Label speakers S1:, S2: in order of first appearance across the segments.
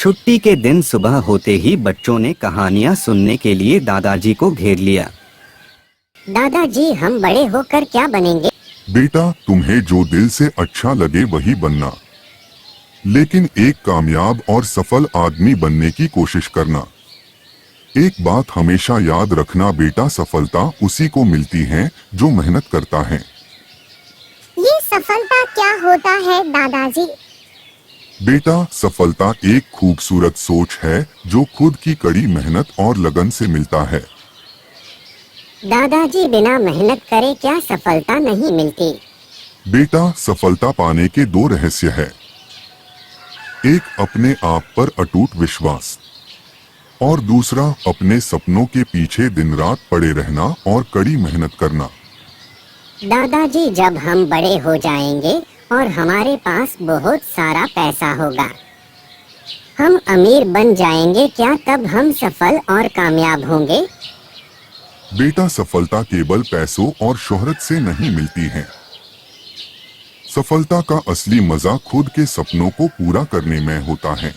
S1: छुट्टी के दिन सुबह होते ही बच्चों ने कहानियाँ सुनने के लिए दादाजी को घेर लिया।
S2: दादाजी, हम बड़े होकर क्या बनेंगे?
S3: बेटा, तुम्हें जो दिल से अच्छा लगे वही बनना, लेकिन एक कामयाब और सफल आदमी बनने की कोशिश करना। एक बात हमेशा याद रखना बेटा, सफलता उसी को मिलती है जो मेहनत करता है।
S2: ये सफलता क्या होता है दादाजी?
S3: बेटा, सफलता एक खूबसूरत सोच है जो खुद की कड़ी मेहनत और लगन से मिलता है।
S2: दादाजी, बिना मेहनत करे क्या सफलता नहीं मिलती?
S3: बेटा, सफलता पाने के दो रहस्य है। एक अपने आप पर अटूट विश्वास और दूसरा अपने सपनों के पीछे दिन रात पड़े रहना और कड़ी मेहनत करना।
S2: दादाजी, जब हम बड़े हो जाएंगे और हमारे पास बहुत सारा पैसा होगा, हम अमीर बन जाएंगे, क्या तब हम सफल और कामयाब होंगे?
S3: बेटा, सफलता केवल पैसों और शोहरत से नहीं मिलती है। सफलता का असली मजा खुद के सपनों को पूरा करने में होता है।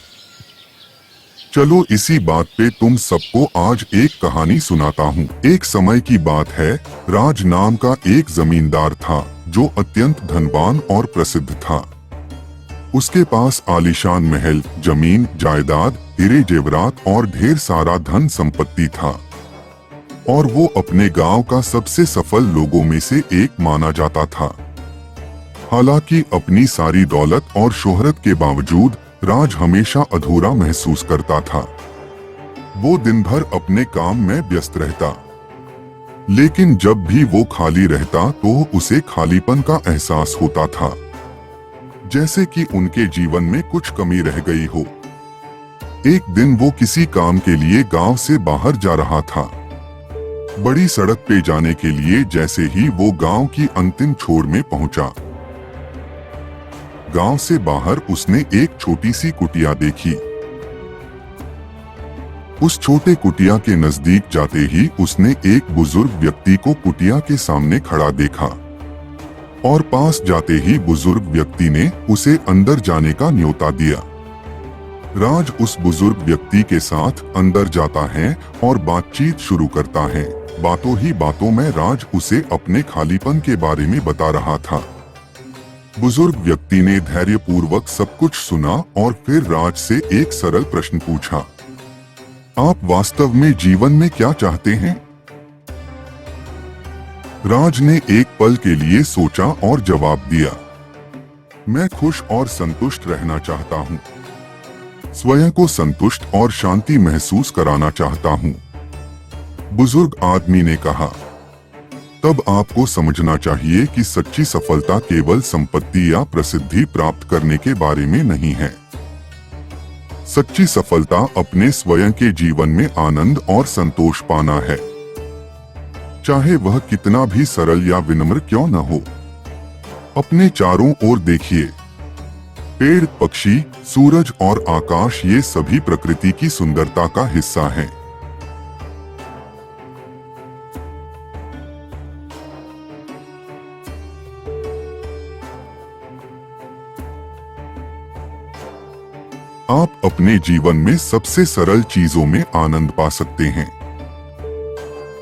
S3: चलो इसी बात पे तुम सबको आज एक कहानी सुनाता हूँ। एक समय की बात है, राज नाम का एक जमींदार था जो अत्यंत धनवान और प्रसिद्ध था। उसके पास आलीशान महल, जमीन जायदाद, हीरे जेवरात और ढेर सारा धन संपत्ति था और वो अपने गांव का सबसे सफल लोगों में से एक माना जाता था। हालांकि अपनी सारी दौलत और शोहरत के बावजूद राज हमेशा अधूरा महसूस करता था। वो दिन भर अपने काम में व्यस्त रहता, लेकिन जब भी वो खाली रहता तो उसे खालीपन का एहसास होता था, जैसे कि उनके जीवन में कुछ कमी रह गई हो। एक दिन वो किसी काम के लिए गांव से बाहर जा रहा था। बड़ी सड़क पे जाने के लिए जैसे ही वो गांव की अंतिम छोर में पहुंचा, गांव से बाहर उसने एक छोटी सी कुटिया देखी। उस छोटे कुटिया के नजदीक जाते ही उसने एक बुजुर्ग व्यक्ति को कुटिया के सामने खड़ा देखा और पास जाते ही बुजुर्ग व्यक्ति ने उसे अंदर जाने का न्योता दिया। राज उस बुजुर्ग व्यक्ति के साथ अंदर जाता है और बातचीत शुरू करता है। बातों ही बातों में राज उसे अपने खालीपन के बारे में बता रहा था। बुजुर्ग व्यक्ति ने धैर्यपूर्वक सब कुछ सुना और फिर राज से एक सरल प्रश्न पूछा, आप वास्तव में जीवन में क्या चाहते हैं? राज ने एक पल के लिए सोचा और जवाब दिया, मैं खुश और संतुष्ट रहना चाहता हूँ, स्वयं को संतुष्ट और शांति महसूस कराना चाहता हूँ। बुजुर्ग आदमी ने कहा, तब आपको समझना चाहिए कि सच्ची सफलता केवल संपत्ति या प्रसिद्धि प्राप्त करने के बारे में नहीं है। सच्ची सफलता अपने स्वयं के जीवन में आनंद और संतोष पाना है, चाहे वह कितना भी सरल या विनम्र क्यों न हो। अपने चारों ओर देखिए, पेड़, पक्षी, सूरज और आकाश, ये सभी प्रकृति की सुंदरता का हिस्सा हैं। आप अपने जीवन में सबसे सरल चीजों में आनंद पा सकते हैं।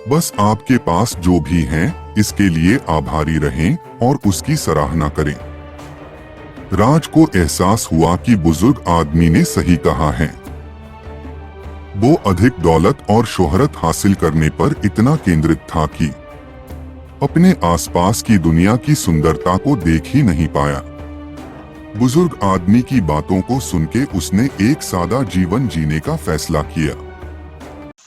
S3: बस आपके पास जो भी है इसके लिए आभारी रहें और उसकी सराहना करें। राज को एहसास हुआ कि बुजुर्ग आदमी ने सही कहा है। वो अधिक दौलत और शोहरत हासिल करने पर इतना केंद्रित था कि अपने आसपास की दुनिया की सुंदरता को देख ही नहीं पाया। बुजुर्ग आदमी की बातों को सुनके उसने एक सादा जीवन जीने का फैसला किया।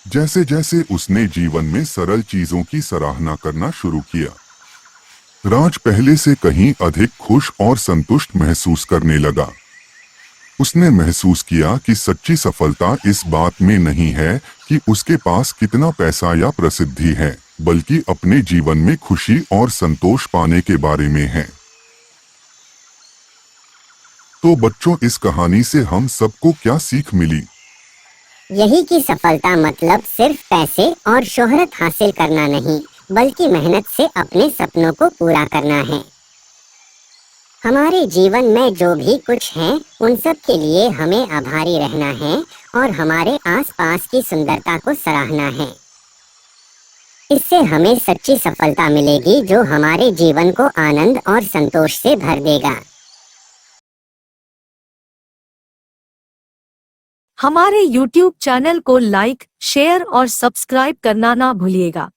S3: जैसे जैसे उसने जीवन में सरल चीजों की सराहना करना शुरू किया, राज पहले से कहीं अधिक खुश और संतुष्ट महसूस करने लगा। उसने महसूस किया कि सच्ची सफलता इस बात में नहीं है कि उसके पास कितना पैसा या प्रसिद्धि है, बल्कि अपने जीवन में खुशी और संतोष पाने के बारे में है। तो बच्चों, इस कहानी से हम सबको क्या सीख मिली?
S2: यही कि सफलता मतलब सिर्फ पैसे और शोहरत हासिल करना नहीं, बल्कि मेहनत से अपने सपनों को पूरा करना है। हमारे जीवन में जो भी कुछ है उन सब के लिए हमें आभारी रहना है और हमारे आसपास की सुंदरता को सराहना है। इससे हमें सच्ची सफलता मिलेगी जो हमारे जीवन को आनंद और संतोष से भर देगा।
S4: हमारे YouTube चैनल को लाइक, शेयर और सब्सक्राइब करना ना भूलिएगा।